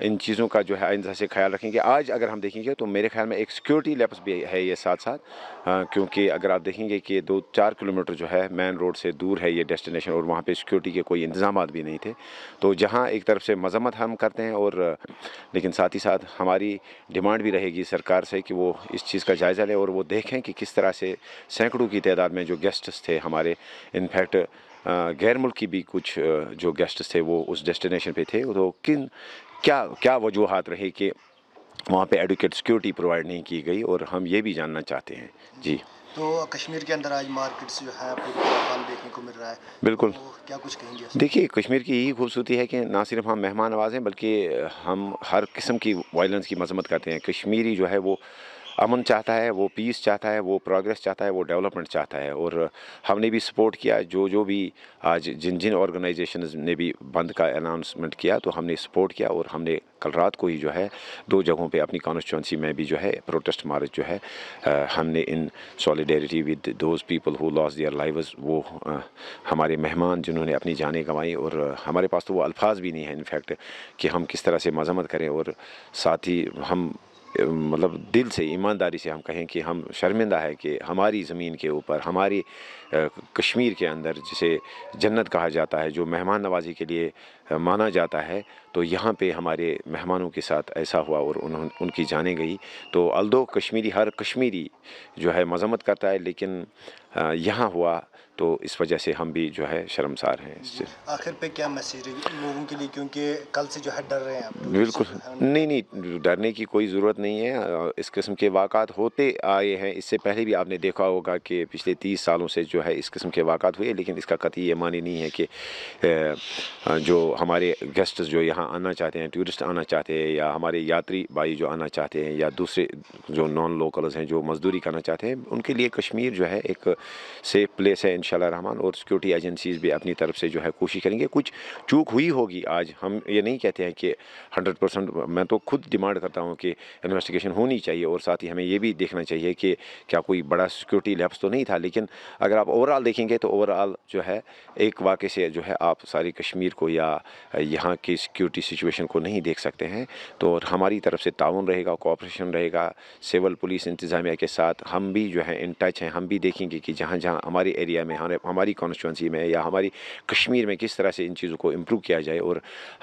ان چیزوں کا جو ہے آئندہ سے خیال رکھیں گے. آج اگر ہم دیکھیں گے تو میرے خیال میں ایک سیکورٹی لیپس بھی ہے یہ ساتھ ساتھ, کیونکہ اگر آپ دیکھیں گے کہ 2-4 کلومیٹر جو ہے مین روڈ سے دور ہے یہ ڈیسٹینیشن, اور وہاں پہ سیکورٹی کے کوئی انتظامات بھی نہیں تھے. تو جہاں ایک طرف سے مذمت ہم کرتے ہیں, اور لیکن ساتھ ہی ساتھ ہماری ڈیمانڈ بھی رہے گی سرکار سے کہ وہ اس چیز کا جائزہ لے, اور وہ دیکھیں کہ کس طرح سے سینکڑوں کی تعداد میں جو گیسٹس تھے ہمارے, انفیکٹ غیر ملکی بھی کچھ جو گیسٹس تھے وہ اس ڈیسٹینیشن پہ تھے, تو کیا وجوہات رہی کہ وہاں پہ ایڈوکیٹ سیکورٹی پرووائڈ نہیں کی گئی, اور ہم یہ بھی جاننا چاہتے ہیں. جی تو کشمیر کے اندر آج مارکیٹس جو ہے پورا دیکھنے کو مل رہا ہے, بالکل. تو کیا کچھ کہیں گے؟ دیکھیے کشمیر کی یہی خوبصورتی ہے کہ نہ صرف ہم مہمان نواز ہیں بلکہ ہم ہر قسم کی وائلنس کی مذمت کرتے ہیں. کشمیری جو ہے وہ امن چاہتا ہے, وہ پیس چاہتا ہے, وہ پروگریس چاہتا ہے, وہ ڈیولپمنٹ چاہتا ہے, اور ہم نے بھی سپورٹ کیا. جو بھی آج جن آرگنائزیشنز نے بھی بند کا اناؤنسمنٹ کیا تو ہم نے سپورٹ کیا, اور ہم نے کل رات کو ہی جو ہے 2 جگہوں پہ اپنی کانسٹیچوئنسی میں بھی جو ہے پروٹیسٹ مارچ جو ہے ہم نے in solidarity with those people who lost their lives, وہ ہمارے مہمان جنہوں نے اپنی جانیں گنوائیں, اور ہمارے پاس تو وہ الفاظ بھی نہیں ہیں انفیکٹ کہ ہم کس طرح سے مذمت کریں, اور ساتھ ہی ہم مطلب دل سے ایمانداری سے ہم کہیں کہ ہم شرمندہ ہے کہ ہماری زمین کے اوپر, ہماری کشمیر کے اندر جسے جنت کہا جاتا ہے, جو مہمان نوازی کے لیے مانا جاتا ہے, تو یہاں پہ ہمارے مہمانوں کے ساتھ ایسا ہوا اور ان کی جانیں گئی. تو الدو ہر کشمیری جو ہے مذمت کرتا ہے, لیکن یہاں ہوا تو اس وجہ سے ہم بھی جو ہے شرمسار ہیں اس سے. آخر پہ کیا میسیج لوگوں کے لیے, کیونکہ کل سے جو ہے ڈر رہے ہیں؟ بالکل نہیں, ڈرنے کی کوئی ضرورت نہیں ہے. اس قسم کے واقعات ہوتے آئے ہیں, اس سے پہلے بھی آپ نے دیکھا ہوگا کہ پچھلے 30 سالوں سے جو ہے اس قسم کے واقعات ہوئے, لیکن اس کا قطعی یہ معنی نہیں ہے کہ جو ہمارے گیسٹس جو یہاں آنا چاہتے ہیں, ٹورسٹ آنا چاہتے ہیں, یا ہمارے یاتری بھائی جو آنا چاہتے ہیں, یا دوسرے جو نان لوکلز ہیں جو مزدوری کرنا چاہتے ہیں, ان کے لیے کشمیر جو ہے ایک سیف پلیس ہے انشاءاللہ الرحمن, اور سیکورٹی ایجنسیز بھی اپنی طرف سے جو ہے کوشش کریں گے. کچھ چوک ہوئی ہوگی, آج ہم یہ نہیں کہتے ہیں کہ 100%, میں تو خود ڈیمانڈ کرتا ہوں کہ انویسٹیگیشن ہونی چاہیے, اور ساتھ ہی ہمیں یہ بھی دیکھنا چاہیے کہ کیا کوئی بڑا سیکورٹی لیپس تو نہیں تھا. لیکن اگر آپ اوور آل دیکھیں گے تو اوور آل جو ہے ایک واقعے سے جو ہے آپ ساری کشمیر کو یا یہاں کی سیکورٹی سچویشن کو نہیں دیکھ سکتے ہیں. تو ہماری طرف سے تعاون رہے گا, کوآپریشن رہے گا سول پولیس انتظامیہ کے ساتھ. ہم بھی جو ہے ان ٹچ ہیں, ہم بھی دیکھیں گے کہ جہاں ہماری ایریا میں, ہماری کانسٹیچوئنسی میں یا ہماری کشمیر میں کس طرح سے ان چیزوں کو امپروو کیا جائے. اور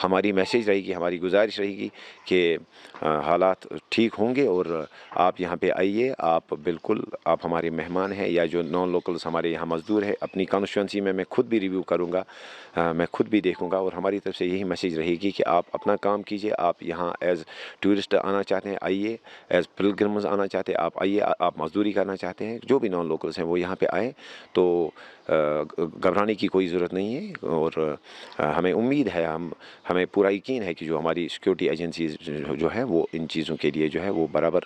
ہماری میسیج رہے گی, ہماری گزارش رہے گی کہ حالات ٹھیک ہوں گے, اور آپ یہاں پہ آئیے, آپ بالکل آپ ہمارے مہمان ہیں, یا جو نان لوکلز ہمارے یہاں مزدور ہے اپنی کانسٹیچوئنسی میں خود بھی ریویو کروں گا, میں خود بھی دیکھوں گا. اور ہماری طرف سے یہی میسیج رہے گی کہ آپ اپنا کام کیجیے. آپ یہاں ایز ٹورسٹ آنا چاہتے ہیں آئیے, ایز پلگرمز آنا چاہتے ہیں آپ آئیے, آپ مزدوری کرنا چاہتے ہیں, جو بھی نان لوکلز ہیں وہ یہاں پہ آئیں. تو گھبرانے کی کوئی ضرورت نہیں ہے, اور ہمیں امید ہے, ہمیں پورا یقین ہے کہ جو ہماری سیکورٹی ایجنسیز جو ہیں وہ ان چیزوں کے لیے جو ہے وہ برابر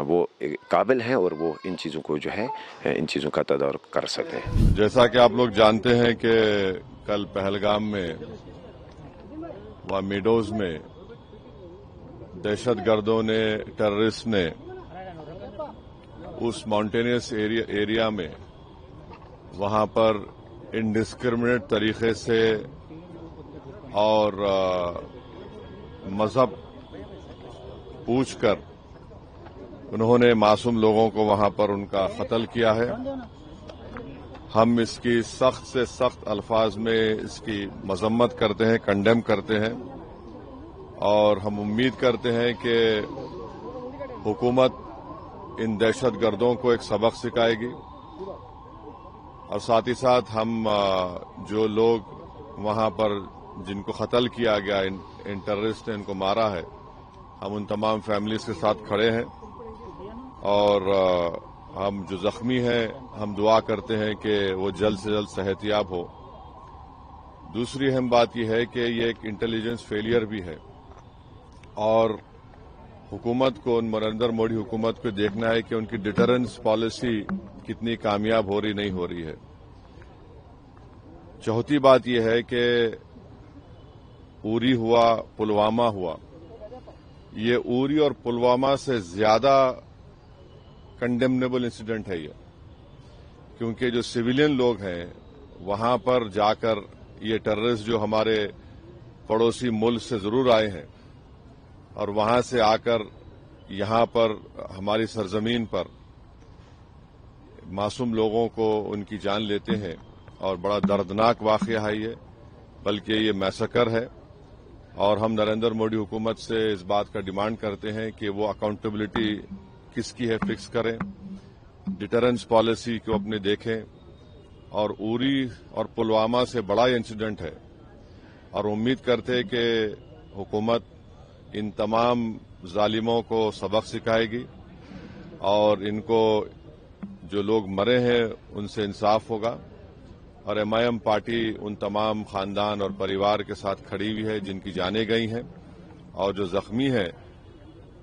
وہ قابل ہیں, اور وہ ان چیزوں کو جو ہے ان چیزوں کا تدارک کر سکتے ہیں. جیسا کہ آپ لوگ جانتے ہیں کہ کل پہلگام میں و میڈوز میں دہشت گردوں نے, ٹیررسٹ نے اس ماؤنٹینیس ایریا میں وہاں پر انڈسکرمنیٹ طریقے سے اور مذہب پوچھ کر انہوں نے معصوم لوگوں کو وہاں پر ان کا قتل کیا ہے. ہم اس کی سخت سے سخت الفاظ میں اس کی مذمت کرتے ہیں, کنڈیم کرتے ہیں, اور ہم امید کرتے ہیں کہ حکومت ان دہشت گردوں کو ایک سبق سکھائے گی, اور ساتھ ہی ساتھ ہم جو لوگ وہاں پر جن کو قتل کیا گیا, ان ٹیررسٹ نے ان کو مارا ہے, ہم ان تمام فیملیز کے ساتھ کھڑے ہیں, اور ہم جو زخمی ہیں ہم دعا کرتے ہیں کہ وہ جلد سے جلد صحت یاب ہو. دوسری اہم بات یہ ہے کہ یہ ایک انٹیلیجنس فیلئر بھی ہے, اور حکومت کو, نریندر مودی حکومت کو دیکھنا ہے کہ ان کی ڈیٹرنس پالیسی کتنی کامیاب ہو رہی نہیں ہو رہی ہے. چوتھی بات یہ ہے کہ اوری ہوا, پلوامہ ہوا, یہ اوری اور پلوامہ سے زیادہ کنڈیمنیبل انسیڈنٹ ہے یہ, کیونکہ جو سویلین لوگ ہیں وہاں پر جا کر یہ ٹیررسٹ جو ہمارے پڑوسی ملک سے ضرور آئے ہیں اور وہاں سے آ کر یہاں پر ہماری سرزمین پر معصوم لوگوں کو ان کی جان لیتے ہیں اور بڑا دردناک واقعہ ہے یہ، بلکہ یہ میسکر ہے، اور ہم نریندر مودی حکومت سے اس بات کا ڈیمانڈ کرتے ہیں کہ وہ اکاؤنٹیبلٹی کس کی ہے فکس کریں، ڈیٹرنس پالیسی کو اپنے دیکھیں، اور اوری اور پلوامہ سے بڑا انسیڈنٹ ہے، اور امید کرتے کہ حکومت ان تمام ظالموں کو سبق سکھائے گی اور ان کو جو لوگ مرے ہیں ان سے انصاف ہوگا، اور ایم پارٹی ان تمام خاندان اور پریوار کے ساتھ کھڑی ہوئی ہے جن کی جانیں گئی ہیں، اور جو زخمی ہیں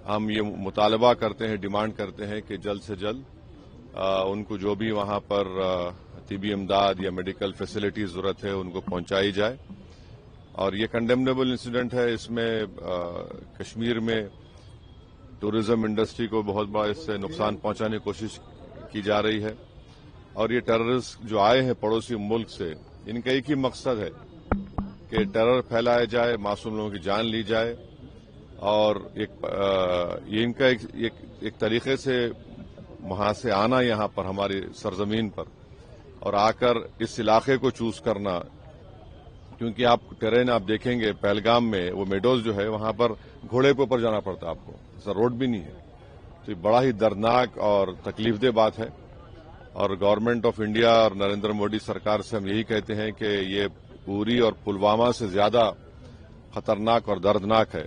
ہم یہ مطالبہ کرتے ہیں، ڈیمانڈ کرتے ہیں کہ جلد سے جلد ان کو جو بھی وہاں پر طبی امداد یا میڈیکل فیسلٹی ضرورت ہے ان کو پہنچائی جائے۔ اور یہ کنڈیمنیبل انسیڈنٹ ہے، اس میں کشمیر میں ٹورزم انڈسٹری کو بہت بڑا اس سے نقصان پہنچانے کی کوشش کی جا رہی ہے، اور یہ ٹیررسٹ جو آئے ہیں پڑوسی ملک سے، ان کا ایک ہی مقصد ہے کہ ٹیرر پھیلایا جائے، معصوم لوگوں کی جان لی جائے، اور یہ ان کا ایک طریقے سے وہاں سے آنا یہاں پر ہماری سرزمین پر اور آ کر اس علاقے کو چوز کرنا، کیونکہ آپ ٹرین آپ دیکھیں گے پہلگام میں وہ میڈوز جو ہے وہاں پر گھوڑے کے اوپر جانا پڑتا ہے آپ کو، ایسا روڈ بھی نہیں ہے، تو یہ بڑا ہی دردناک اور تکلیف دہ بات ہے، اور گورنمنٹ آف انڈیا اور نریندر مودی سرکار سے ہم یہی کہتے ہیں کہ یہ پوری اور پلوامہ سے زیادہ خطرناک اور دردناک ہے۔